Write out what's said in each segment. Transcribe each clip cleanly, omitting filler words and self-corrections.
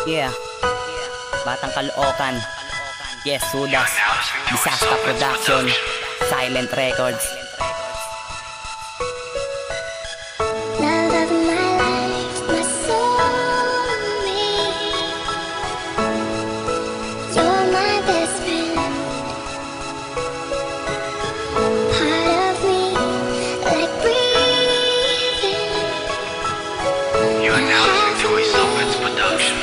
Yeah, Batang Caloocan. Yes, Sudas, Disaster Production, Silent Records. Love of my life, my soulmate. You're my best friend. Part of me, like breathing. You are now listening to a Silence Production.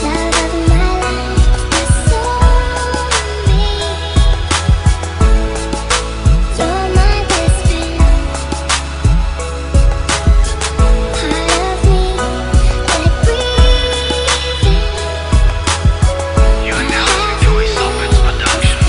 Love of my life, my soulmate. You're my best friend. Part of me, like breathing. You are now listening to a Silence Production.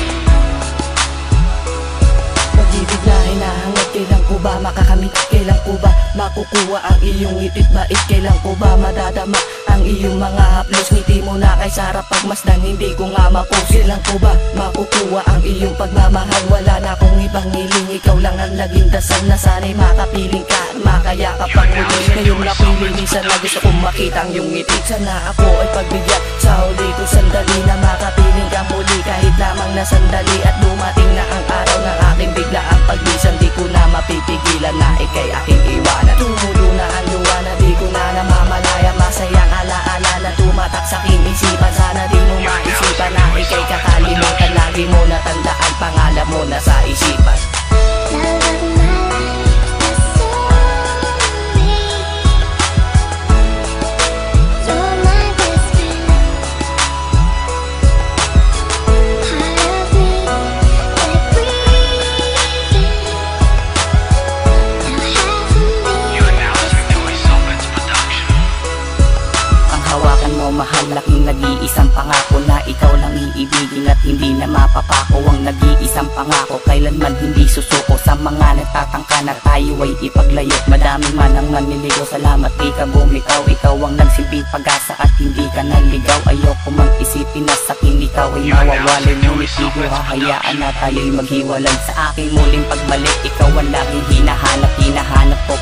Pag-ibig na hinahangad, kailan ko ba makakamit? Kailan ko ba makukuha ang iyong itit bait? Kailan ko ba madadama ang iyong mga haplos? Ngiti mo na kay sarap pagmasdan, hindi ko nga ma-post. Kailan ko ba makukuha ang iyong pagmamahal? Wala na akong ibang hiling, ikaw lang ang laging dasal na sana'y makapiling ka at makayakap ang muli. Ngayong napilinisan na gusto kong makita ang iyong ngiti. Sana ako ay pagbigyan sa huli ko sandali na makapiling ka muli, kahit lamang na sandali. At dumating na ang araw ng aking biglaang pagbisan, di ko na mapipigilan na ikay aking iwanan. Tumulo na ang luwa na di ko na namamalaya, masayang alaala na tumatak sa aking isipan. Sana di mo maisipan na ikay kakalimutan, lagi mo natandaan pangalan mo na sa isipan. Love of my life, my soulmate. You're my best friend. Part of me, like breathing. Now half of me. You are now listening to a Silence Production. Ang hawakan mo mahal, laking nag-iisang pangako na ikaw lang iibigin at hindi na mapapako. Ang nag-iisang pangako kailanman hindi susuko sa mga nagtatangka na tayo ay ipaglayo. Madami man ang manliligaw, salamat di ka bumitaw. Ikaw ang nagsilbing pag-asa at hindi ka naligaw. Ayoko mang isipin na sa akin ikaw ay mawawalay. Ngunit di ko hahayaan na tayo'y maghiwalay. Sa aking muling pagbalik, ikaw ang laging hinahanap. Hinahanap ko